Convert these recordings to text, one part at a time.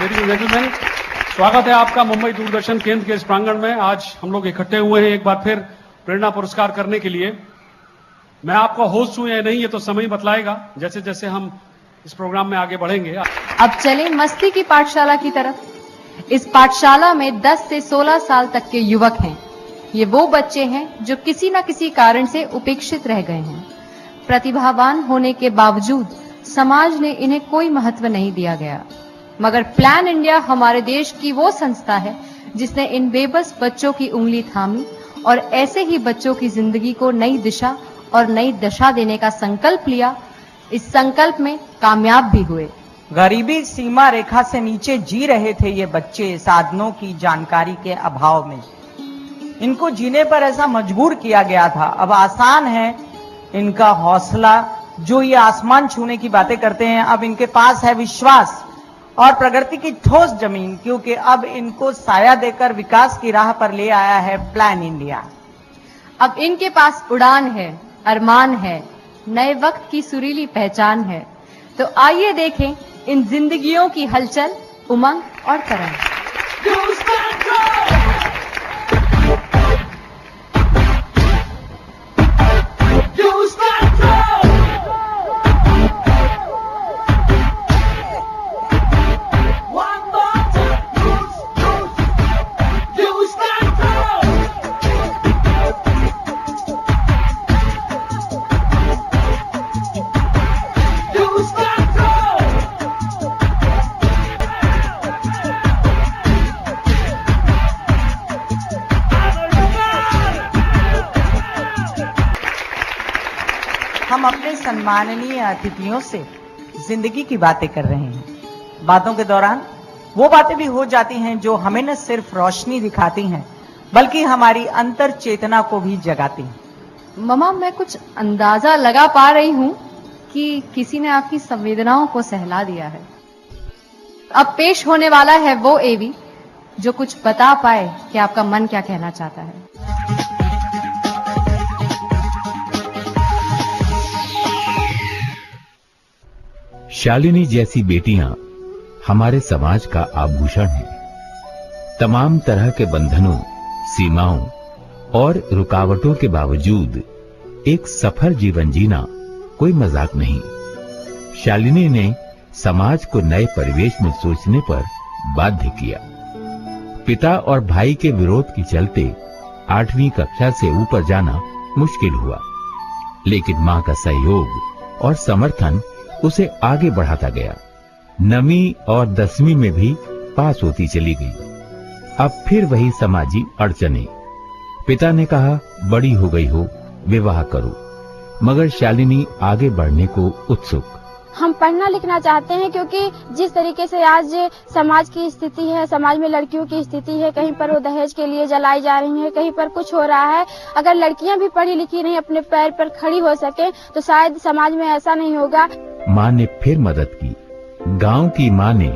Ladies and gentleman, स्वागत है आपका मुंबई दूरदर्शन केंद्र के इस प्रांगण में। आज हम लोग इकट्ठे हुए हैं एक बार फिर प्रेरणा पुरस्कार करने के लिए। मैं आपका होस्ट हूं या नहीं ये तो समय ही बतलाएगा जैसे जैसे हम इस प्रोग्राम में आगे बढ़ेंगे। अब चलें मस्ती की पाठशाला की तरफ। इस पाठशाला में 10 से 16 साल तक के युवक हैं। ये वो बच्चे हैं जो किसी न किसी कारण से उपेक्षित रह गए हैं। प्रतिभावान होने के बावजूद समाज ने इन्हें कोई महत्व नहीं दिया गया। मगर प्लान इंडिया हमारे देश की वो संस्था है जिसने इन बेबस बच्चों की उंगली थामी और ऐसे ही बच्चों की जिंदगी को नई दिशा और नई दशा देने का संकल्प लिया। इस संकल्प में कामयाब भी हुए। गरीबी सीमा रेखा से नीचे जी रहे थे ये बच्चे साधनों की जानकारी के अभाव में। इनको जीने पर ऐसा मजबूर किया गया था। अब आसान है इनका हौसला, जो ये आसमान छूने की बातें करते हैं। अब इनके पास है विश्वास और प्रगति की ठोस जमीन, क्योंकि अब इनको साया देकर विकास की राह पर ले आया है प्लान इंडिया। अब इनके पास उड़ान है, अरमान है, नए वक्त की सुरीली पहचान है। तो आइए देखें इन जिंदगियों की हलचल, उमंग और तरंग। हम अपने सम्माननीय अतिथियों से जिंदगी की बातें कर रहे हैं। बातों के दौरान वो बातें भी हो जाती हैं जो हमें न सिर्फ रोशनी दिखाती हैं बल्कि हमारी अंतर चेतना को भी जगाती हैं। ममा, मैं कुछ अंदाजा लगा पा रही हूँ कि किसी ने आपकी संवेदनाओं को सहला दिया है। अब पेश होने वाला है वो एवी जो कुछ बता पाए कि आपका मन क्या कहना चाहता है। शालिनी जैसी बेटियां हमारे समाज का आभूषण हैं। तमाम तरह के बंधनों, सीमाओं और रुकावटों के बावजूद एक सफल जीवन जीना कोई मजाक नहीं। शालिनी ने समाज को नए परिवेश में सोचने पर बाध्य किया। पिता और भाई के विरोध के चलते 8वीं कक्षा से ऊपर जाना मुश्किल हुआ, लेकिन मां का सहयोग और समर्थन उसे आगे बढ़ाता गया। 9वीं और 10वीं में भी पास होती चली गई। अब फिर वही समाजी अड़चने। पिता ने कहा, बड़ी हो गई हो, विवाह करो। मगर शालिनी आगे बढ़ने को उत्सुक। हम पढ़ना लिखना चाहते हैं क्योंकि जिस तरीके से आज समाज की स्थिति है, समाज में लड़कियों की स्थिति है, कहीं पर वो दहेज के लिए जलाई जा रही हैं, कहीं पर कुछ हो रहा है। अगर लड़कियां भी पढ़ी लिखी नहीं अपने पैर पर खड़ी हो सके तो शायद समाज में ऐसा नहीं होगा। मां ने फिर मदद की। गांव की मां ने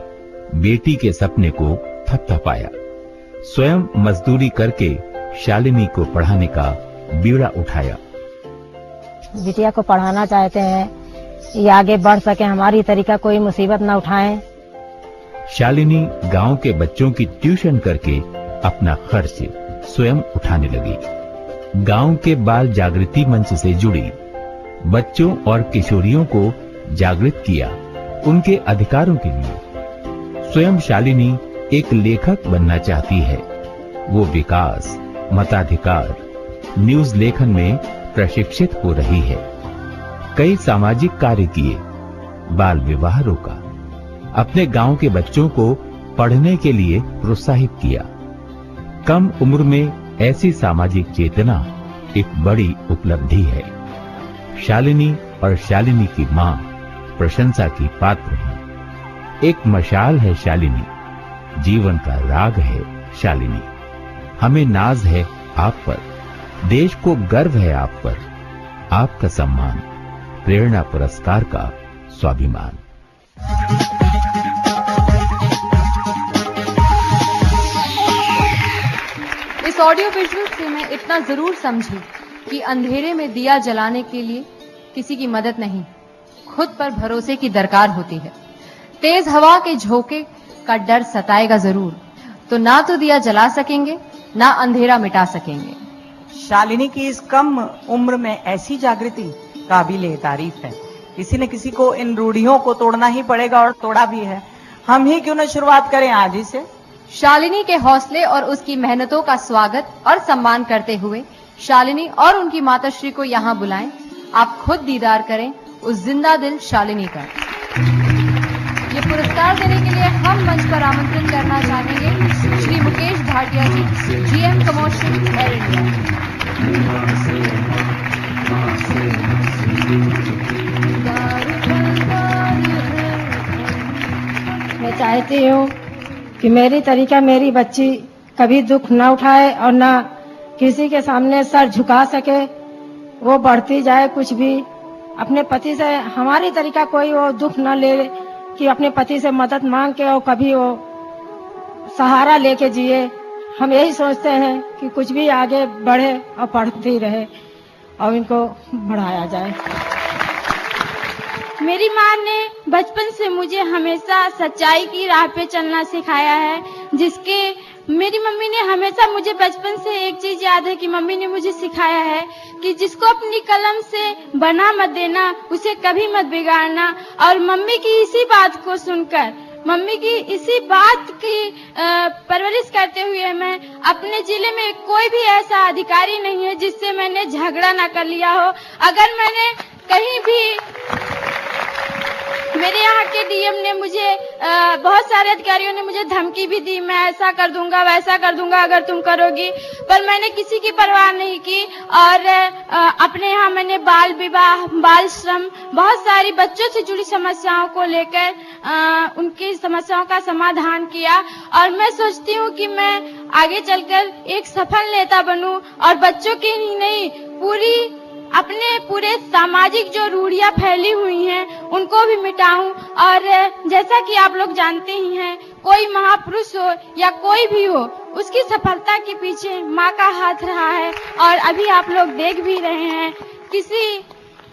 बेटी के सपने को थपथपाया। स्वयं मजदूरी करके शालिनी को पढ़ाने का बीड़ा उठाया। बिटिया को पढ़ाना चाहते हैं, ये आगे बढ़ सके, हमारी तरीका कोई मुसीबत ना उठाएं। शालिनी गांव के बच्चों की ट्यूशन करके अपना खर्च स्वयं उठाने लगी। गांव के बाल जागृति मंच से जुड़ी, बच्चों और किशोरियों को जागृत किया उनके अधिकारों के लिए। स्वयं शालिनी एक लेखक बनना चाहती है। वो विकास, मताधिकार, न्यूज लेखन में प्रशिक्षित हो रही है। कई सामाजिक कार्य किए, बाल विवाह रोका, अपने गांव के बच्चों को पढ़ने के लिए प्रोत्साहित किया। कम उम्र में ऐसी सामाजिक चेतना एक बड़ी उपलब्धि है। शालिनी और शालिनी की मां प्रशंसा की पात्र है। एक मशाल है शालिनी, जीवन का राग है शालिनी। हमें नाज है आप पर, देश को गर्व है आप पर। आपका सम्मान, प्रेरणा पुरस्कार का स्वाभिमान। इस ऑडियो विजुअल से मैं इतना जरूर समझी कि अंधेरे में दिया जलाने के लिए किसी की मदद नहीं, खुद पर भरोसे की दरकार होती है। तेज हवा के झोंके का डर सताएगा जरूर, तो ना तो दिया जला सकेंगे, ना अंधेरा मिटा सकेंगे। शालिनी की इस कम उम्र में ऐसी जागृति काबिले तारीफ है। किसी न किसी को इन रूढ़ियों को तोड़ना ही पड़ेगा और तोड़ा भी है। हम ही क्यों न शुरुआत करें आज ही से। शालिनी के हौसले और उसकी मेहनतों का स्वागत और सम्मान करते हुए शालिनी और उनकी माताश्री को यहाँ बुलाएं। आप खुद दीदार करें उस जिंदा दिल शालिनी का। ये पुरस्कार देने के लिए हम मंच पर आमंत्रित करना चाहेंगे श्री मुकेश भाटिया जी, GM कमर्शियल एयर इंडिया। मैं चाहती हूँ कि मेरी तरीका मेरी बच्ची कभी दुख न उठाए और न किसी के सामने सर झुका सके। वो बढ़ती जाए, कुछ भी अपने पति से हमारी तरीका कोई वो दुख न ले कि अपने पति से मदद मांग के और कभी वो सहारा लेके जिए। हम यही सोचते हैं कि कुछ भी आगे बढ़े और पढ़ती रहे और इनको बढ़ाया जाए। मेरी माँ ने बचपन से मुझे हमेशा सच्चाई की राह पे चलना सिखाया है, जिसके मेरी मम्मी ने हमेशा मुझे बचपन से एक चीज याद है कि मम्मी ने मुझे सिखाया है कि जिसको अपनी कलम से बना मत देना, उसे कभी मत बिगाड़ना। और मम्मी की इसी बात को सुनकर, मम्मी की इसी बात की परवरिश करते हुए मैं अपने जिले में कोई भी ऐसा अधिकारी नहीं है जिससे मैंने झगड़ा ना कर लिया हो। अगर मैंने कहीं भी, मेरे यहाँ के डीएम ने मुझे बहुत सारे अधिकारियों ने मुझे धमकी भी दी, मैं ऐसा कर दूंगा वैसा कर दूंगा अगर तुम करोगी, पर मैंने किसी की परवाह नहीं की। और अपने यहाँ मैंने बाल विवाह, बाल श्रम, बहुत सारी बच्चों से जुड़ी समस्याओं को लेकर उनकी समस्याओं का समाधान किया। और मैं सोचती हूँ कि मैं आगे चलकर एक सफल नेता बनूं और बच्चों की ही नहीं, अपने पूरे सामाजिक जो रूढ़ियां फैली हुई हैं उनको भी मिटाऊं। और जैसा कि आप लोग जानते ही हैं, कोई महापुरुष हो या कोई भी हो, उसकी सफलता के पीछे माँ का हाथ रहा है। और अभी आप लोग देख भी रहे हैं, किसी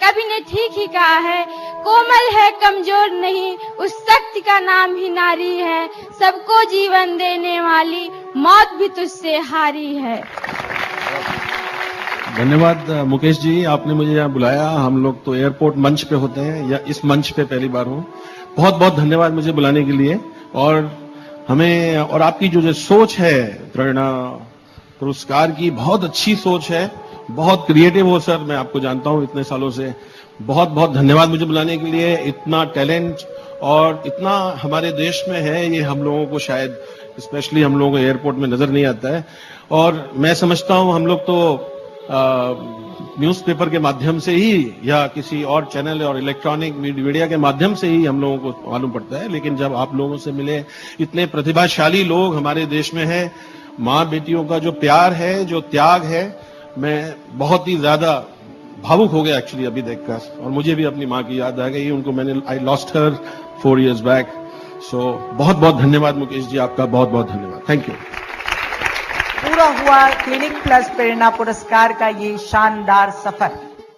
कवि ने ठीक ही कहा है, कोमल है कमजोर नहीं, उस शक्ति का नाम ही नारी है, सबको जीवन देने वाली मौत भी तुझसे हारी है। धन्यवाद मुकेश जी, आपने मुझे यहाँ बुलाया। हम लोग तो एयरपोर्ट मंच पे होते हैं, या इस मंच पे पहली बार हूँ। बहुत बहुत धन्यवाद मुझे बुलाने के लिए। और हमें और आपकी जो सोच है प्रेरणा पुरस्कार की, बहुत अच्छी सोच है, बहुत क्रिएटिव हो सर। मैं आपको जानता हूँ इतने सालों से। बहुत बहुत धन्यवाद मुझे बुलाने के लिए। इतना टैलेंट और इतना हमारे देश में है, ये हम लोगों को शायद स्पेशली हम लोगों को एयरपोर्ट में नजर नहीं आता है। और मैं समझता हूँ हम लोग तो न्यूज़पेपर के माध्यम से ही या किसी और चैनल और इलेक्ट्रॉनिक मीडिया के माध्यम से ही हम लोगों को मालूम पड़ता है, लेकिन जब आप लोगों से मिले, इतने प्रतिभाशाली लोग हमारे देश में हैं, माँ बेटियों का जो प्यार है, जो त्याग है, मैं बहुत ही ज्यादा भावुक हो गया एक्चुअली अभी देखकर। और मुझे भी अपनी माँ की याद आ गई। उनको मैंने I lost her 4 years back. So बहुत बहुत धन्यवाद मुकेश जी, आपका बहुत बहुत धन्यवाद। Thank you. पूरा हुआ क्लिनिक प्लस प्रेरणा पुरस्कार का ये शानदार सफर।